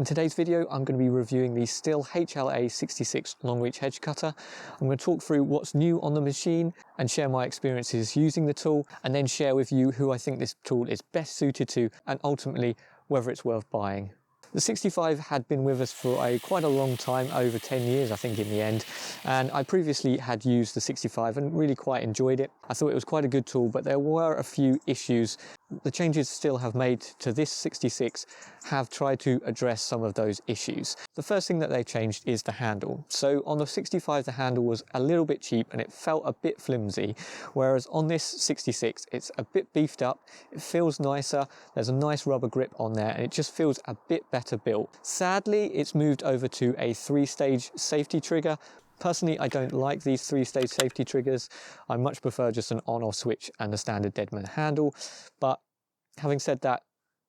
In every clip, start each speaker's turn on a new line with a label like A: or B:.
A: In today's video, I'm going to be reviewing the Stihl HLA66 long reach hedge cutter. I'm going to talk through what's new on the machine and share my experiences using the tool, and then share with you who I think this tool is best suited to and ultimately whether it's worth buying. The 65 had been with us for quite a long time, over 10 years I think in the end, and I previously had used the 65 and really quite enjoyed it. I thought it was quite a good tool, but there were a few issues. The changes Stihl have made to this 66 have tried to address some of those issues. The first thing that they changed is the handle. So on the 65 the handle was a little bit cheap and it felt a bit flimsy, whereas on this 66 it's a bit beefed up, it feels nicer, there's a nice rubber grip on there and it just feels a bit better built. Sadly, it's moved over to a 3-stage safety trigger. Personally, I don't like these 3-stage safety triggers. I much prefer just an on-off switch and a standard deadman handle. But having said that,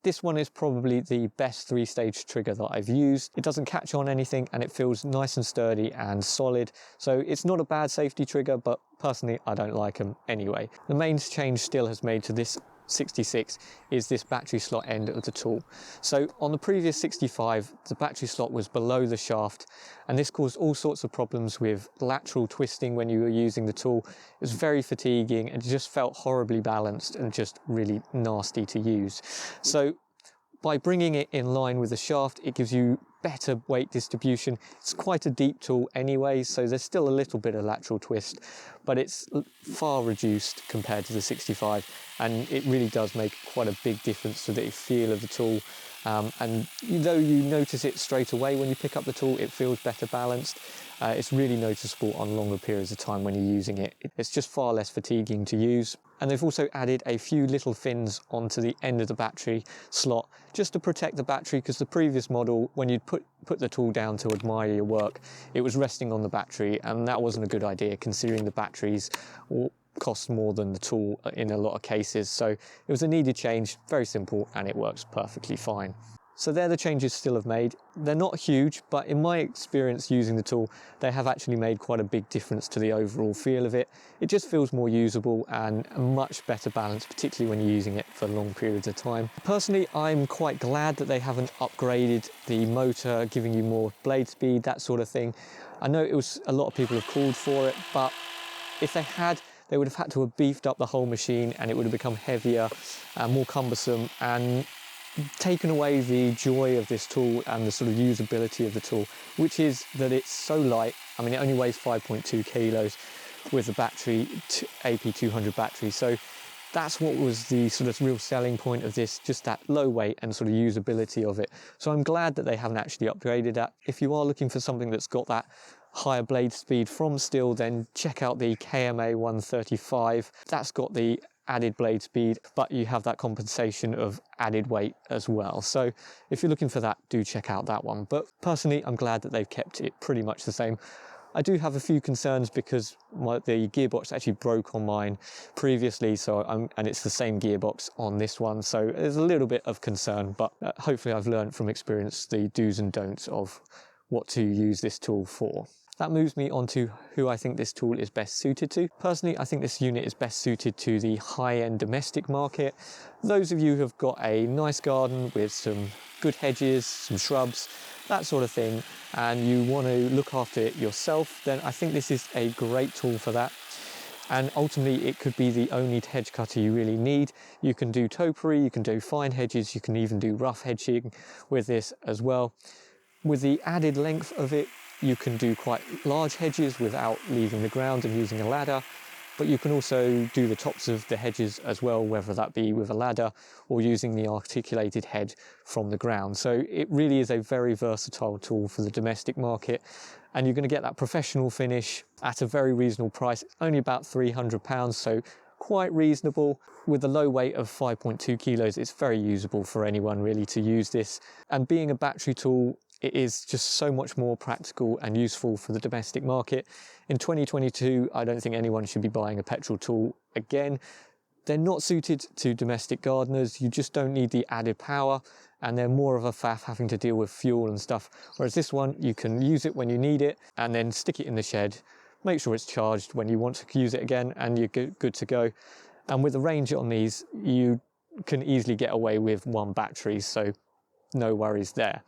A: this one is probably the best 3-stage trigger that I've used. It doesn't catch on anything and it feels nice and sturdy and solid. So it's not a bad safety trigger, but personally, I don't like them anyway. The main change Stihl has made to this 66 is this battery slot end of the tool. So on the previous 65 the battery slot was below the shaft, and this caused all sorts of problems with lateral twisting when you were using the tool. It was very fatiguing and it just felt horribly balanced and just really nasty to use. So by bringing it in line with the shaft, it gives you better weight distribution. It's quite a deep tool anyway, so there's still a little bit of lateral twist, but it's far reduced compared to the 65, and it really does make quite a big difference to the feel of the tool. And though you notice it straight away when you pick up the tool, it feels better balanced. It's really noticeable on longer periods of time when you're using it. It's just far less fatiguing to use. And they've also added a few little fins onto the end of the battery slot just to protect the battery, because the previous model, when you'd put the tool down to admire your work, it was resting on the battery, and that wasn't a good idea considering the batteries cost more than the tool in a lot of cases. So it was a needed change, very simple, and it works perfectly fine. So they're the changes Stihl have made. They're not huge, but in my experience using the tool, they have actually made quite a big difference to the overall feel of it. It just feels more usable and a much better balance, particularly when you're using it for long periods of time. Personally, I'm quite glad that they haven't upgraded the motor, giving you more blade speed, that sort of thing. I know it was a lot of people have called for it, but if they had, they would have had to have beefed up the whole machine and it would have become heavier and more cumbersome and taken away the joy of this tool and the sort of usability of the tool, which is that it's so light. I mean, it only weighs 5.2 kilos with the battery, AP200 battery. So that's what was the sort of real selling point of this, just that low weight and sort of usability of it. So I'm glad that they haven't actually upgraded that. If you are looking for something that's got that higher blade speed from Stihl, then check out the KMA 135. That's got the added blade speed, but you have that compensation of added weight as well. So if you're looking for that, do check out that one. But personally, I'm glad that they've kept it pretty much the same. I do have a few concerns because the gearbox actually broke on mine previously, and it's the same gearbox on this one, so there's a little bit of concern, but hopefully I've learned from experience the do's and don'ts of what to use this tool for. That moves me on to who I think this tool is best suited to. Personally, I think this unit is best suited to the high-end domestic market. Those of you who have got a nice garden with some good hedges, some shrubs, that sort of thing, and you want to look after it yourself, then I think this is a great tool for that. And ultimately it could be the only hedge cutter you really need. You can do topiary, you can do fine hedges, you can even do rough hedging with this as well. With the added length of it, you can do quite large hedges without leaving the ground and using a ladder, but you can also do the tops of the hedges as well, whether that be with a ladder or using the articulated head from the ground. So it really is a very versatile tool for the domestic market, and you're going to get that professional finish at a very reasonable price, only about £300, so quite reasonable. With the low weight of 5.2 kilos, it's very usable for anyone really to use this, and being a battery tool, it is just so much more practical and useful for the domestic market. In 2022, I don't think anyone should be buying a petrol tool again. They're not suited to domestic gardeners. You just don't need the added power, and they're more of a faff having to deal with fuel and stuff. Whereas this one, you can use it when you need it and then stick it in the shed, make sure it's charged when you want to use it again, and you're good to go. And with the range on these, you can easily get away with one battery, so no worries there.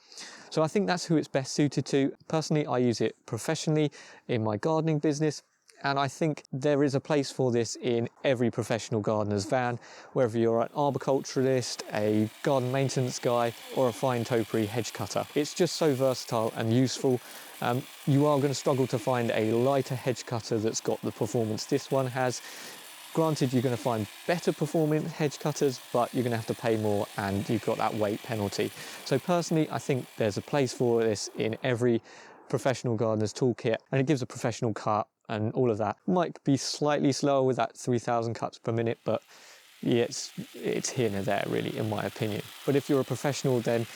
A: So I think that's who it's best suited to. Personally, I use it professionally in my gardening business, and I think there is a place for this in every professional gardener's van, whether you're an arboriculturalist, a garden maintenance guy, or a fine topiary hedge cutter. It's just so versatile and useful. You are going to struggle to find a lighter hedge cutter that's got the performance this one has. Granted, you're going to find better performing hedge cutters, but you're going to have to pay more and you've got that weight penalty. So personally, I think there's a place for this in every professional gardener's toolkit, and it gives a professional cut and all of that. Might be slightly slower with that 3,000 cuts per minute, but yeah, it's here and there really, in my opinion. But if you're a professional, then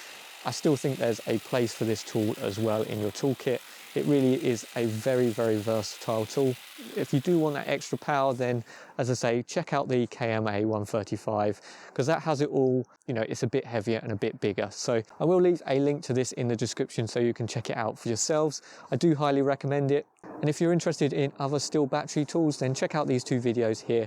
A: I still think there's a place for this tool as well in your toolkit. It really is a very, very versatile tool. If you do want that extra power, then as I say, check out the KMA 135, because that has it all. You know, it's a bit heavier and a bit bigger. So I will leave a link to this in the description so you can check it out for yourselves. I do highly recommend it. And if you're interested in other Stihl battery tools, then check out these two videos here.